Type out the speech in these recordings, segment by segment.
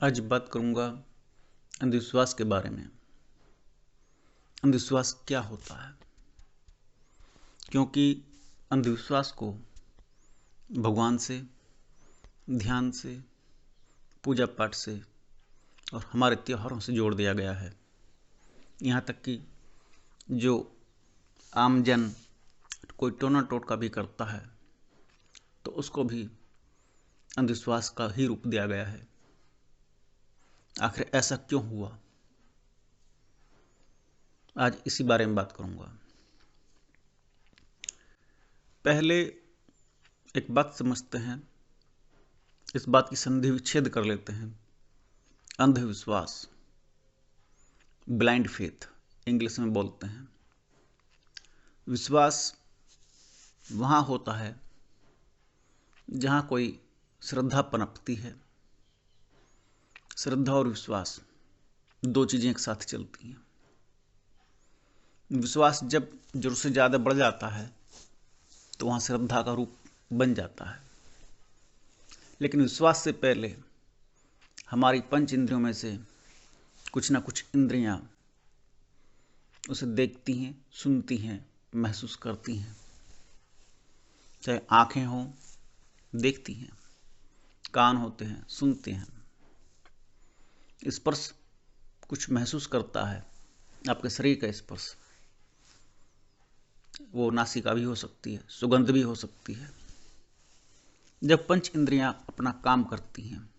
आज बात करूंगा अंधविश्वास के बारे में। अंधविश्वास क्या होता है? क्योंकि अंधविश्वास को भगवान से, ध्यान से, पूजा पाठ से और हमारे त्योहारों से जोड़ दिया गया है। यहाँ तक कि जो आम जन कोई टोना टोटका भी करता है तो उसको भी अंधविश्वास का ही रूप दिया गया है। आखिर ऐसा क्यों हुआ? आज इसी बारे में बात करूंगा। पहले एक बात समझते हैं, इस बात की संधि विच्छेद कर लेते हैं। अंधविश्वास, ब्लाइंड फेथ इंग्लिश में बोलते हैं। विश्वास वहाँ होता है जहाँ कोई श्रद्धा पनपती है। श्रद्धा और विश्वास दो चीज़ें एक साथ चलती हैं। विश्वास जब जरूरत से ज़्यादा बढ़ जाता है तो वहाँ श्रद्धा का रूप बन जाता है। लेकिन विश्वास से पहले हमारी पंच इंद्रियों में से कुछ ना कुछ इंद्रियां उसे देखती हैं, सुनती हैं, महसूस करती हैं। चाहे आंखें हों, देखती हैं, कान होते हैं, सुनते हैं, स्पर्श कुछ महसूस करता है, आपके शरीर का स्पर्श। वो नासिका भी हो सकती है, सुगंध भी हो सकती है। जब पंच इंद्रियां अपना काम करती हैं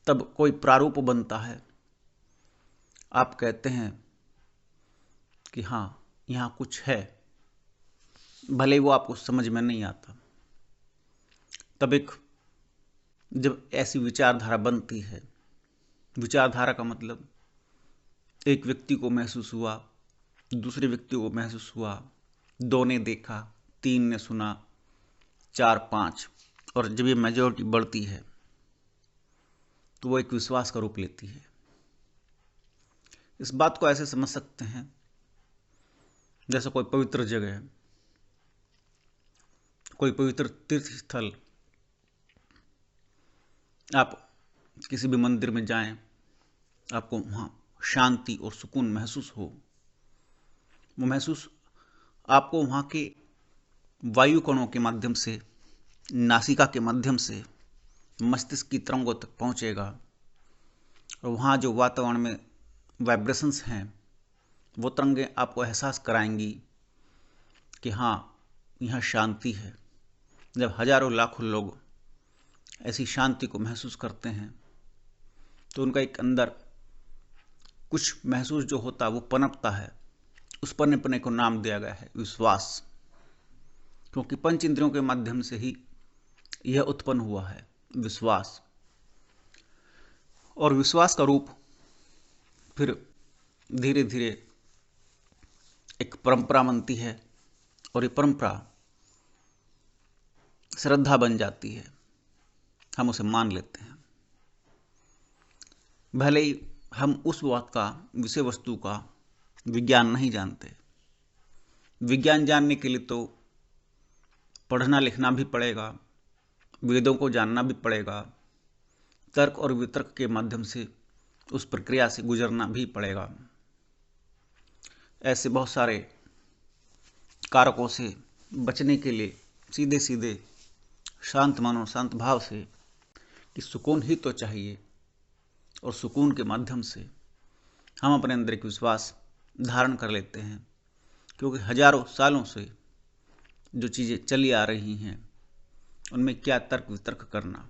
तब कोई प्रारूप बनता है। आप कहते हैं कि हाँ, यहाँ कुछ है, भले वो आपको समझ में नहीं आता। तब जब ऐसी विचारधारा बनती है, विचारधारा का मतलब एक व्यक्ति को महसूस हुआ, दूसरे व्यक्ति को महसूस हुआ, दो ने देखा, तीन ने सुना, चार, पांच, और जब ये मेजॉरिटी बढ़ती है तो वो एक विश्वास का रूप लेती है। इस बात को ऐसे समझ सकते हैं जैसे कोई पवित्र जगह, कोई पवित्र तीर्थ स्थल। आप किसी भी मंदिर में जाएं, आपको वहाँ शांति और सुकून महसूस हो। वो महसूस आपको वहाँ के वायु कणों के माध्यम से, नासिका के माध्यम से मस्तिष्क की तरंगों तक पहुँचेगा। और वहाँ जो वातावरण में वाइब्रेशंस हैं, वो तरंगें आपको एहसास कराएंगी कि हाँ, यहाँ शांति है। जब हजारों लाखों लोग ऐसी शांति को महसूस करते हैं तो उनका एक अंदर कुछ महसूस जो होता है वो पनपता है। उस पनपने को नाम दिया गया है विश्वास। क्योंकि पंच इंद्रियों के माध्यम से ही यह उत्पन्न हुआ है विश्वास। और विश्वास का रूप फिर धीरे धीरे एक परंपरा बनती है और ये परंपरा श्रद्धा बन जाती है। हम उसे मान लेते हैं, भले ही हम उस बात का, विषय वस्तु का विज्ञान नहीं जानते। विज्ञान जानने के लिए तो पढ़ना लिखना भी पड़ेगा, वेदों को जानना भी पड़ेगा, तर्क और वितर्क के माध्यम से उस प्रक्रिया से गुजरना भी पड़ेगा। ऐसे बहुत सारे कारकों से बचने के लिए सीधे सीधे शांत मन और शांत भाव से कि सुकून ही तो चाहिए, और सुकून के माध्यम से हम अपने अंदर एक विश्वास धारण कर लेते हैं। क्योंकि हजारों सालों से जो चीज़ें चली आ रही हैं उनमें क्या तर्क वितर्क करना।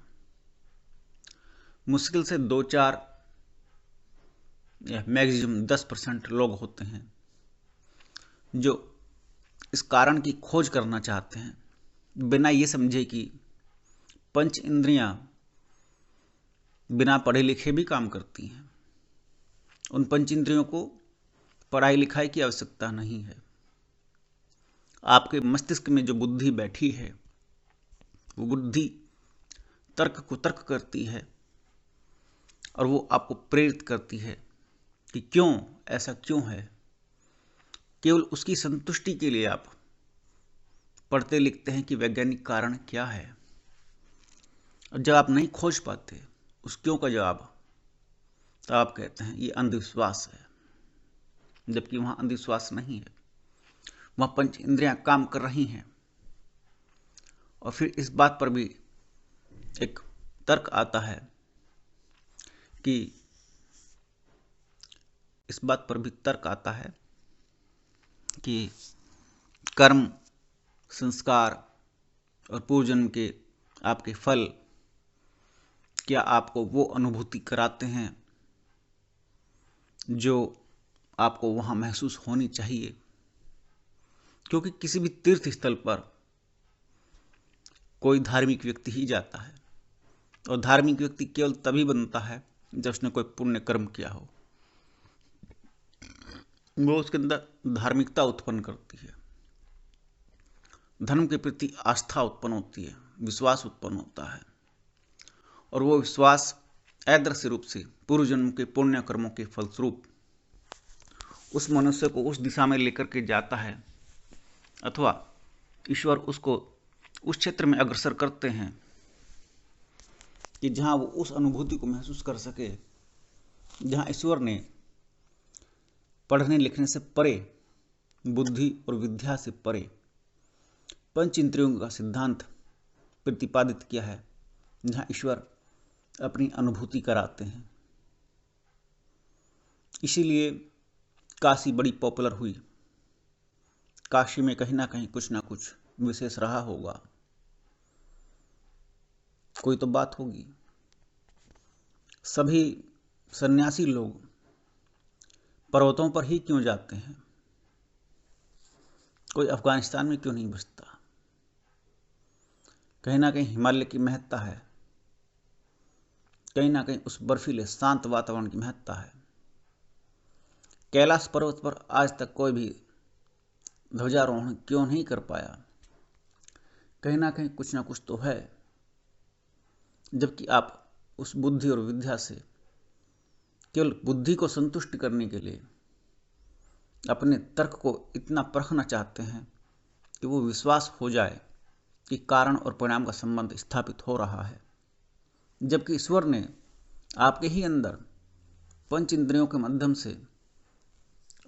मुश्किल से 2-4 या मैक्सिमम 10% लोग होते हैं जो इस कारण की खोज करना चाहते हैं, बिना ये समझे कि पंच इंद्रियां बिना पढ़े लिखे भी काम करती हैं। उन पंच इंद्रियों को पढ़ाई लिखाई की आवश्यकता नहीं है। आपके मस्तिष्क में जो बुद्धि बैठी है वो बुद्धि तर्क को तर्क करती है और वो आपको प्रेरित करती है कि क्यों, ऐसा क्यों है। केवल उसकी संतुष्टि के लिए आप पढ़ते लिखते हैं कि वैज्ञानिक कारण क्या है। और जब आप नहीं खोज पाते उस क्यों का जवाब तो आप कहते हैं ये अंधविश्वास है, जबकि वहां अंधविश्वास नहीं है, वहां पंच इंद्रियां काम कर रही हैं। और फिर इस बात पर भी एक तर्क आता है कि इस बात पर भी तर्क आता है कि कर्म, संस्कार और पूर्वजन्म के आपके फल क्या आपको वो अनुभूति कराते हैं जो आपको वहां महसूस होनी चाहिए। क्योंकि किसी भी तीर्थ स्थल पर कोई धार्मिक व्यक्ति ही जाता है, और धार्मिक व्यक्ति केवल तभी बनता है जब उसने कोई पुण्य कर्म किया हो। वो उसके अंदर धार्मिकता उत्पन्न करती है, धर्म के प्रति आस्था उत्पन्न होती है, विश्वास उत्पन्न होता है, और वो विश्वास अदृश्य रूप से पूर्व जन्म के पुण्य कर्मों के फलस्वरूप उस मनुष्य को उस दिशा में लेकर के जाता है, अथवा ईश्वर उसको उस क्षेत्र में अग्रसर करते हैं कि जहां वो उस अनुभूति को महसूस कर सके, जहां ईश्वर ने पढ़ने लिखने से परे, बुद्धि और विद्या से परे पंच इंद्रियों का सिद्धांत प्रतिपादित किया है, जहां ईश्वर अपनी अनुभूति कराते हैं। इसीलिए काशी बड़ी पॉपुलर हुई। काशी में कहीं ना कहीं कुछ ना कुछ विशेष रहा होगा, कोई तो बात होगी। सभी सन्यासी लोग पर्वतों पर ही क्यों जाते हैं? कोई अफगानिस्तान में क्यों नहीं बसता? कहीं ना कहीं हिमालय की महत्ता है, कहीं ना कहीं उस बर्फीले शांत वातावरण की महत्ता है। कैलाश पर्वत पर आज तक कोई भी ध्वजारोहण क्यों नहीं कर पाया? कहीं ना कहीं कुछ ना कुछ तो है। जबकि आप उस बुद्धि और विद्या से केवल बुद्धि को संतुष्ट करने के लिए अपने तर्क को इतना परखना चाहते हैं कि वो विश्वास हो जाए कि कारण और परिणाम का संबंध स्थापित हो रहा है, जबकि ईश्वर ने आपके ही अंदर पंच इंद्रियों के माध्यम से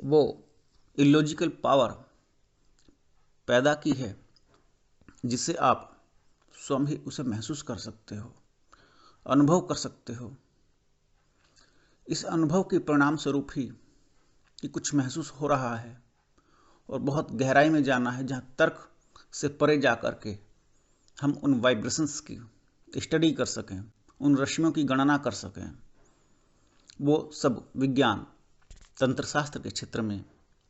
वो इलॉजिकल पावर पैदा की है, जिससे आप स्वयं ही उसे महसूस कर सकते हो, अनुभव कर सकते हो। इस अनुभव के परिणाम स्वरूप ही कि कुछ महसूस हो रहा है, और बहुत गहराई में जाना है, जहाँ तर्क से परे जा कर के हम उन वाइब्रेशंस की स्टडी कर सकें, उन रश्मियों की गणना कर सकें। वो सब विज्ञान तंत्र शास्त्र के क्षेत्र में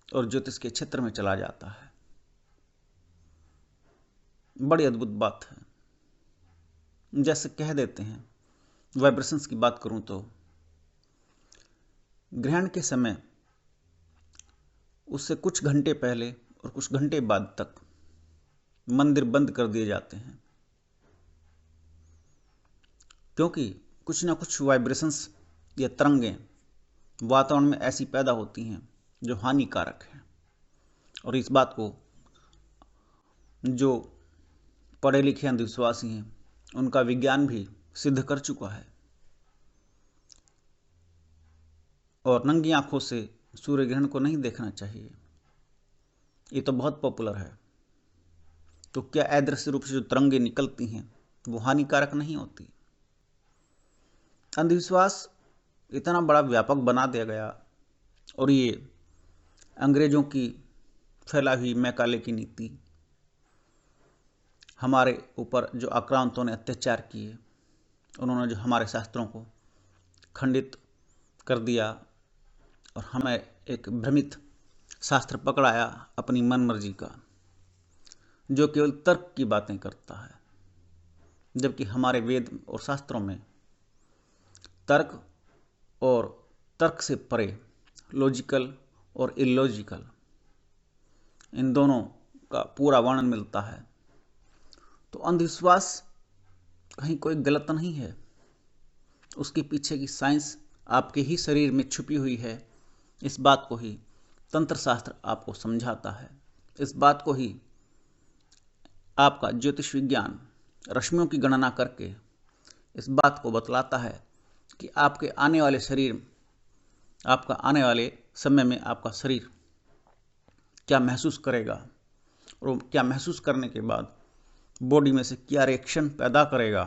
और ज्योतिष के क्षेत्र में चला जाता है। बड़ी अद्भुत बात है। जैसे कह देते हैं, वाइब्रेशंस की बात करूं तो ग्रहण के समय उससे कुछ घंटे पहले और कुछ घंटे बाद तक मंदिर बंद कर दिए जाते हैं, क्योंकि कुछ ना कुछ वाइब्रेशंस या तरंगें वातावरण में ऐसी पैदा होती हैं जो हानिकारक हैं। और इस बात को जो पढ़े लिखे अंधविश्वासी हैं उनका विज्ञान भी सिद्ध कर चुका है। और नंगी आंखों से सूर्य ग्रहण को नहीं देखना चाहिए, ये तो बहुत पॉपुलर है। तो क्या अदृश्य रूप से जो तरंगें निकलती हैं वो हानिकारक नहीं होती? अंधविश्वास इतना बड़ा व्यापक बना दिया गया, और ये अंग्रेजों की फैला हुई मैकाले की नीति, हमारे ऊपर जो आक्रांतों ने अत्याचार किए, उन्होंने जो हमारे शास्त्रों को खंडित कर दिया और हमें एक भ्रमित शास्त्र पकड़ाया अपनी मनमर्जी का, जो केवल तर्क की बातें करता है, जबकि हमारे वेद और शास्त्रों में तर्क और तर्क से परे लॉजिकल और इलॉजिकल, इन दोनों का पूरा वर्णन मिलता है। तो अंधविश्वास कहीं कोई गलत नहीं है, उसके पीछे की साइंस आपके ही शरीर में छुपी हुई है। इस बात को ही तंत्र शास्त्र आपको समझाता है, इस बात को ही आपका ज्योतिष विज्ञान रश्मियों की गणना करके इस बात को बतलाता है कि आपके आने वाले शरीर, आपका आने वाले समय में आपका शरीर क्या महसूस करेगा, और क्या महसूस करने के बाद बॉडी में से क्या रिएक्शन पैदा करेगा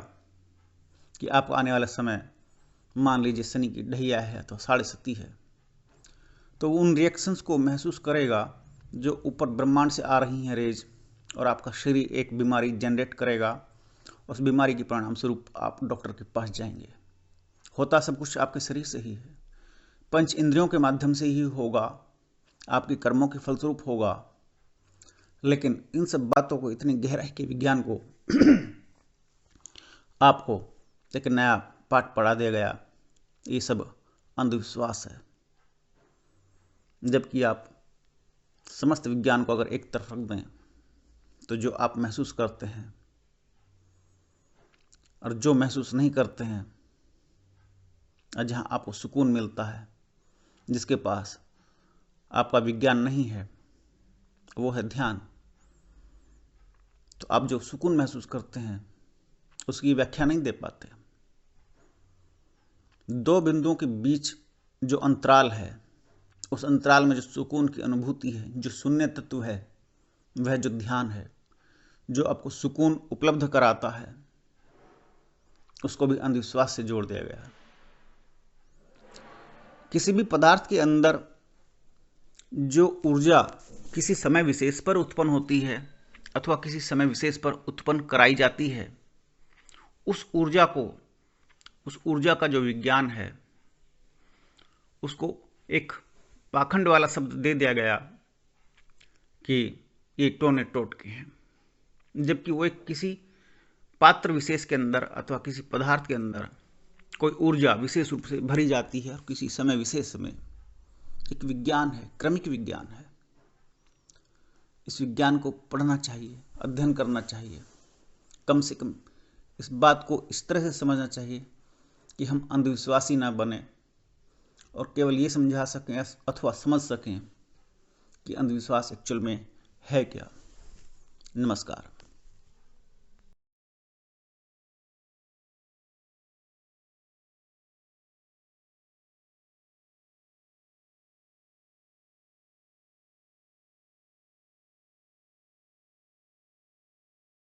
कि आपका आने वाला समय, मान लीजिए शनि की ढैया है तो 6.5 है, तो उन रिएक्शंस को महसूस करेगा जो ऊपर ब्रह्मांड से आ रही हैं रेज, और आपका शरीर एक बीमारी जनरेट करेगा। उस बीमारी के परिणाम स्वरूप आप डॉक्टर के पास जाएंगे। होता सब कुछ आपके शरीर से ही है, पंच इंद्रियों के माध्यम से ही होगा, आपके कर्मों के फलस्वरूप होगा। लेकिन इन सब बातों को, इतनी गहराई के विज्ञान को आपको एक नया पाठ पढ़ा दिया गया, ये सब अंधविश्वास है। जबकि आप समस्त विज्ञान को अगर एक तरफ रख दें तो जो आप महसूस करते हैं और जो महसूस नहीं करते हैं, और जहाँ आपको सुकून मिलता है, जिसके पास आपका विज्ञान नहीं है, वो है ध्यान। तो आप जो सुकून महसूस करते हैं उसकी व्याख्या नहीं दे पाते। दो बिंदुओं के बीच जो अंतराल है, उस अंतराल में जो सुकून की अनुभूति है, जो शून्य तत्व है, वह जो ध्यान है, जो आपको सुकून उपलब्ध कराता है, उसको भी अंधविश्वास से जोड़ दिया गया। किसी भी पदार्थ के अंदर जो ऊर्जा किसी समय विशेष पर उत्पन्न होती है अथवा किसी समय विशेष पर उत्पन्न कराई जाती है, उस ऊर्जा का जो विज्ञान है, उसको एक पाखंड वाला शब्द दे दिया गया कि ये टोने टोटके हैं, जबकि वो एक किसी पात्र विशेष के अंदर अथवा किसी पदार्थ के अंदर कोई ऊर्जा विशेष रूप से भरी जाती है, और किसी समय विशेष में एक विज्ञान है, क्रमिक विज्ञान है। इस विज्ञान को पढ़ना चाहिए, अध्ययन करना चाहिए, कम से कम इस बात को इस तरह से समझना चाहिए कि हम अंधविश्वासी ना बने और केवल ये समझा सकें अथवा समझ सकें कि अंधविश्वास एक्चुअल में है क्या। नमस्कार।